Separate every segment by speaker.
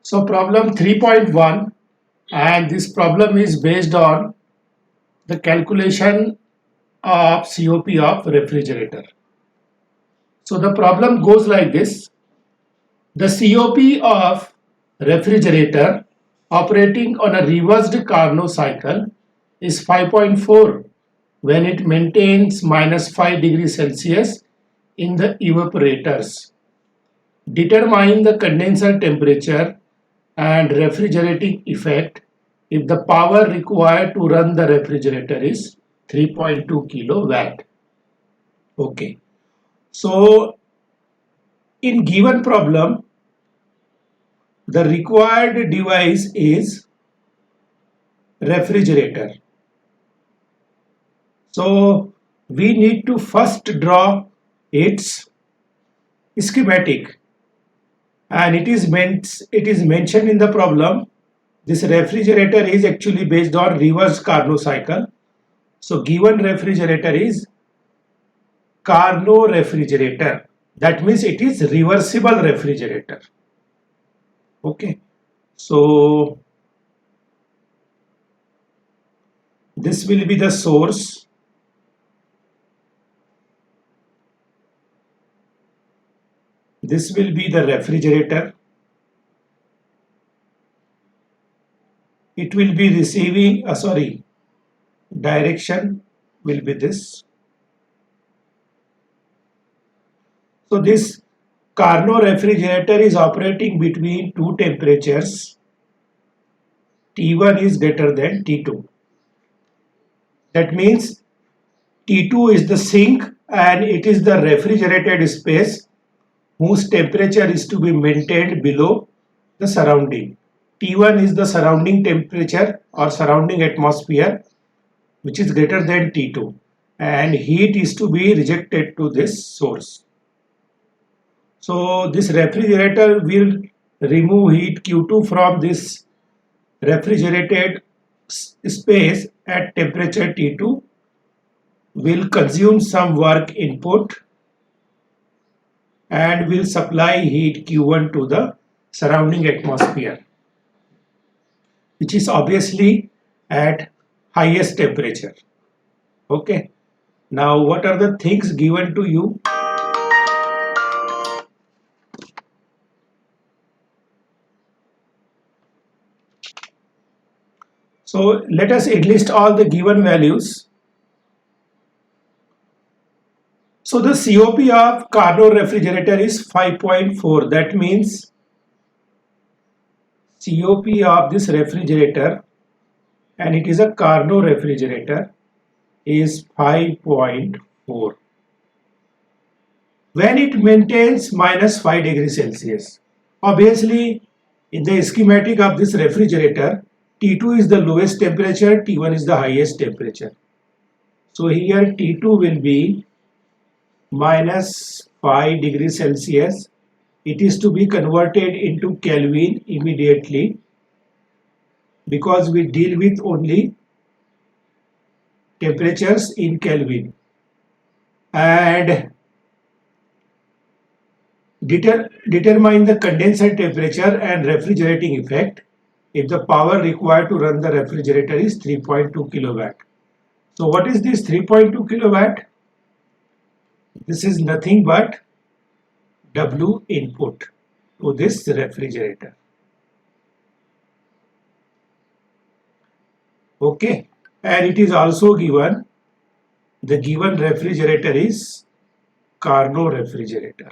Speaker 1: So problem 3.1, and this problem is based on the calculation of COP of refrigerator. So the problem goes like this. The COP of refrigerator operating on a reversed Carnot cycle is 5.4 when it maintains minus 5 degrees Celsius in the evaporators. Determine the condenser temperature and refrigerating effect if the power required to run the refrigerator is 3.2 kilowatt. Okay. So in given problem, the required device is refrigerator. So we need to first draw its schematic, and it is mentioned in the problem. This refrigerator is actually based on reverse Carnot cycle. So given refrigerator is Carnot refrigerator. That means it is reversible refrigerator. Okay. So this will be the source. This will be the refrigerator. It will be receiving, direction will be this. So this Carnot refrigerator is operating between two temperatures. T1 is greater than T2. That means T2 is the sink and it is the refrigerated space whose temperature is to be maintained below the surrounding. T1 is the surrounding temperature or surrounding atmosphere which is greater than T2, and heat is to be rejected to this source. So this refrigerator will remove heat Q2 from this refrigerated space at temperature T2, will consume some work input and will supply heat Q1 to the surrounding atmosphere, which is obviously at highest temperature. Okay. Now what are the things given to you? So let us enlist all the given values. So the COP of Carnot refrigerator is 5.4. That means COP of this refrigerator, and it is a Carnot refrigerator, is 5.4 when it maintains minus 5 degrees Celsius. Obviously, in the schematic of this refrigerator, T2 is the lowest temperature, T1 is the highest temperature. So here T2 will be minus 5 degrees Celsius. It is to be converted into Kelvin immediately because we deal with only temperatures in Kelvin. And determine the condenser temperature and refrigerating effect if the power required to run the refrigerator is 3.2 kilowatt. So what is this 3.2 kilowatt? This is nothing but W input to this refrigerator. Okay, and it is also given, the given refrigerator is Carnot refrigerator.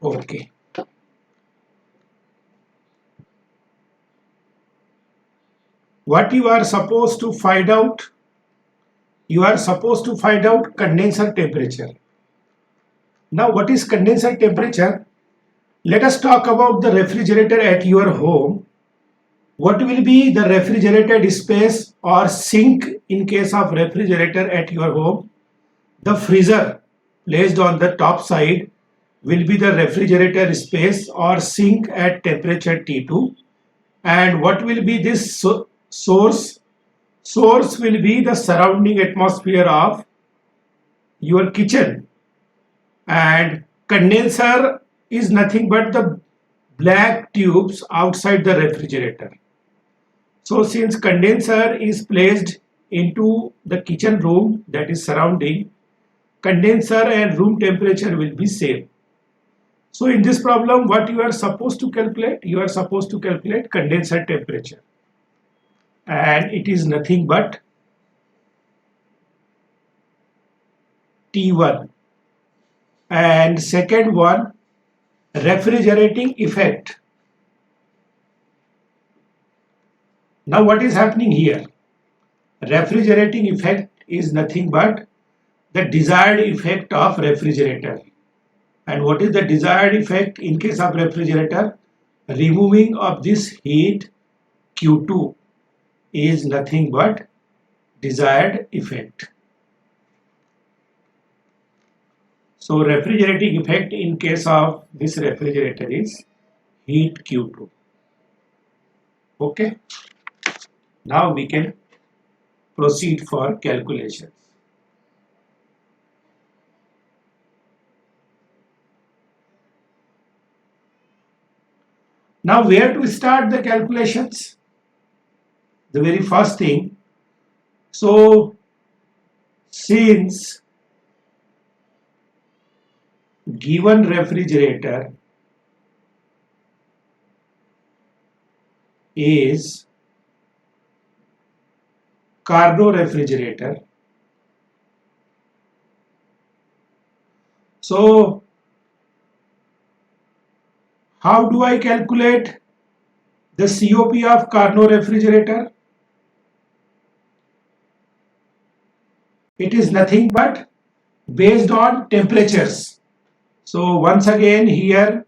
Speaker 1: Okay. What you are supposed to find out? You are supposed to find out condenser temperature. Now what is condenser temperature? Let us talk about the refrigerator at your home. What will be the refrigerated space or sink in case of refrigerator at your home? The freezer placed on the top side will be the refrigerator space or sink at temperature T2. And what will be this source? Source will be the surrounding atmosphere of your kitchen, and condenser is nothing but the black tubes outside the refrigerator. So since condenser is placed into the kitchen room that is surrounding, condenser and room temperature will be same. So in this problem, what you are supposed to calculate? You are supposed to calculate condenser temperature, and it is nothing but T1. And second one, refrigerating effect. Now what is happening here? Refrigerating effect is nothing but the desired effect of refrigerator. And what is the desired effect in case of refrigerator? Removing of this heat Q2 is nothing but desired effect. So refrigerating effect in case of this refrigerator is heat Q2. Okay. Now we can proceed for calculations. Now where to start the calculations? The very first thing. So since given refrigerator is Carnot refrigerator, so how do I calculate the COP of Carnot refrigerator? It is nothing but based on temperatures. So once again here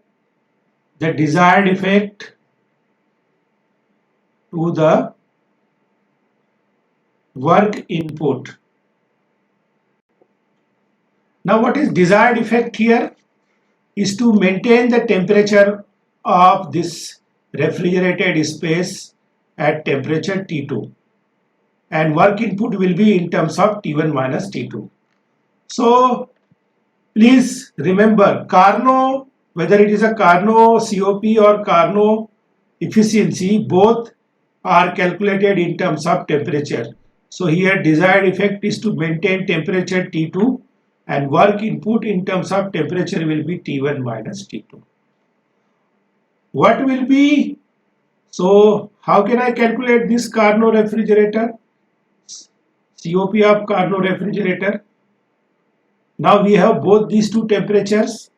Speaker 1: the desired effect to the work input. Now what is desired effect here? Is to maintain the temperature of this refrigerated space at temperature T2, and work input will be in terms of T1 minus T2. So please remember Carnot, whether it is a Carnot COP or Carnot efficiency, both are calculated in terms of temperature. So here desired effect is to maintain temperature T2, and work input in terms of temperature will be T1 minus T2. What will be? So how can I calculate this Carnot refrigerator? COP of Carnot refrigerator. Now we have both these two temperatures.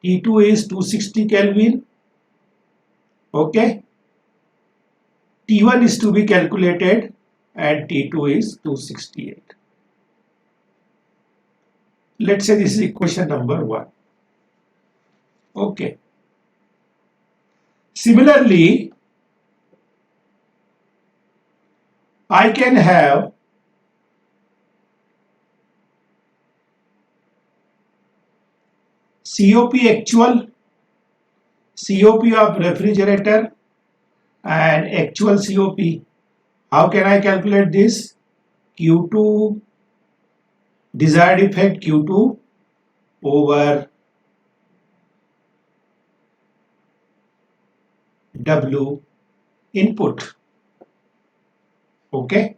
Speaker 1: T2 is 260 Kelvin. Okay. T1 is to be calculated and T2 is 268. Let's say this is equation number 1. Okay. Similarly, I can have COP actual, COP of refrigerator and actual COP. How can I calculate this? Q2, desired effect Q2 over W input. Okay.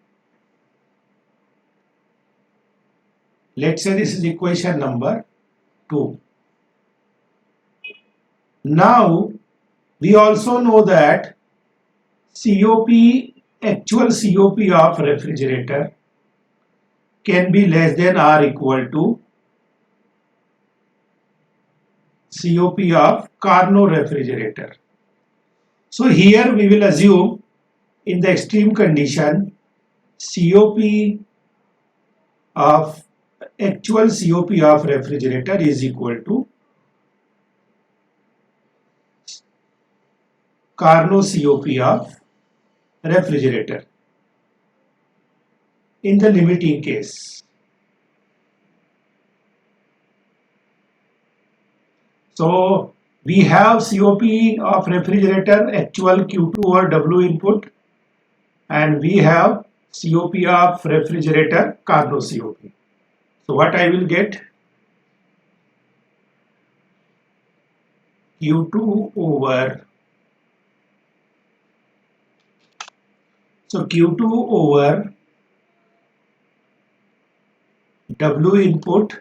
Speaker 1: Let's say this is equation number 2. Now we also know that COP, actual COP of refrigerator can be less than or equal to COP of Carnot refrigerator. So here we will assume in the extreme condition COP of actual COP of refrigerator is equal to Carnot COP of refrigerator in the limiting case. So we have COP of refrigerator actual Q2 over W input, and we have COP of refrigerator Carnot COP. So what I will get? Q2 over, so Q2 over W input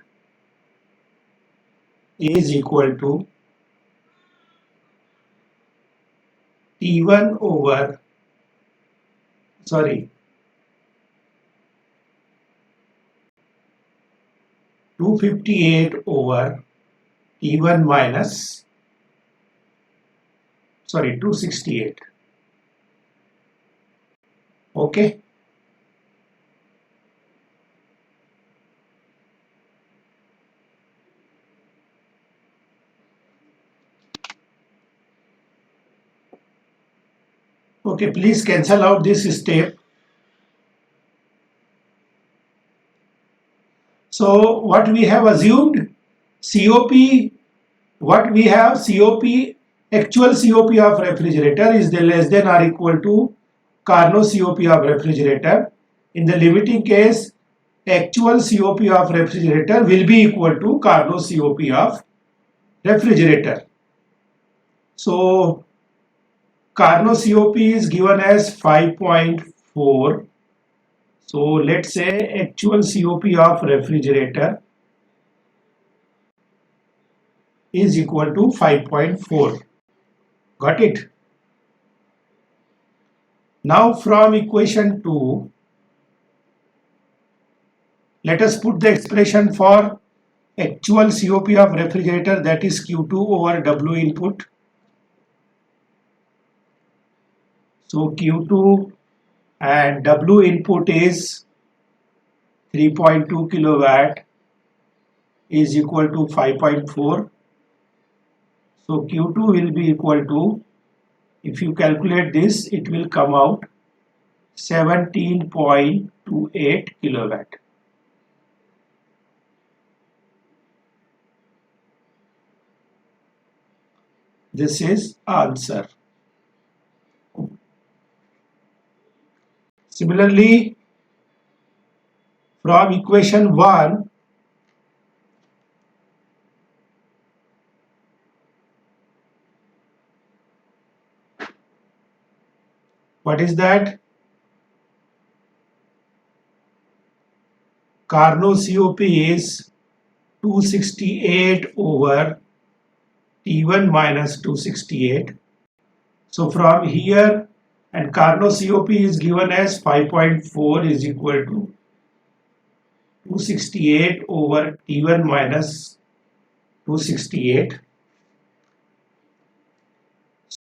Speaker 1: is equal to T1 over, sorry, 258 over T1 minus, sorry, 268. Okay. Okay, please cancel out this step. So what we have assumed, COP, what we have, COP, actual COP of refrigerator is the less than or equal to Carnot COP of refrigerator. In the limiting case, actual COP of refrigerator will be equal to Carnot COP of refrigerator. So Carnot COP is given as 5.4. So let's say actual COP of refrigerator is equal to 5.4. Got it? Now from equation 2, let us put the expression for actual COP of refrigerator, that is Q2 over W input. So Q2 and W input is 3.2 kilowatt is equal to 5.4. So Q2 will be equal to, if you calculate this, it will come out 17.28 kilowatt. This is answer. Similarly, from equation 1, what is that? Carnot COP is 268 over T1 minus 268. So from here, and Carnot COP is given as 5.4 is equal to 268 over T1 minus 268.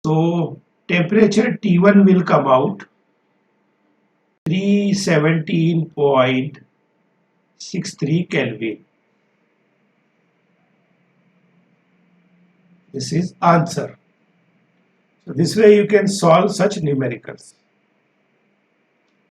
Speaker 1: So temperature T1 will come out 317.63 Kelvin. This is answer. So this way you can solve such numericals.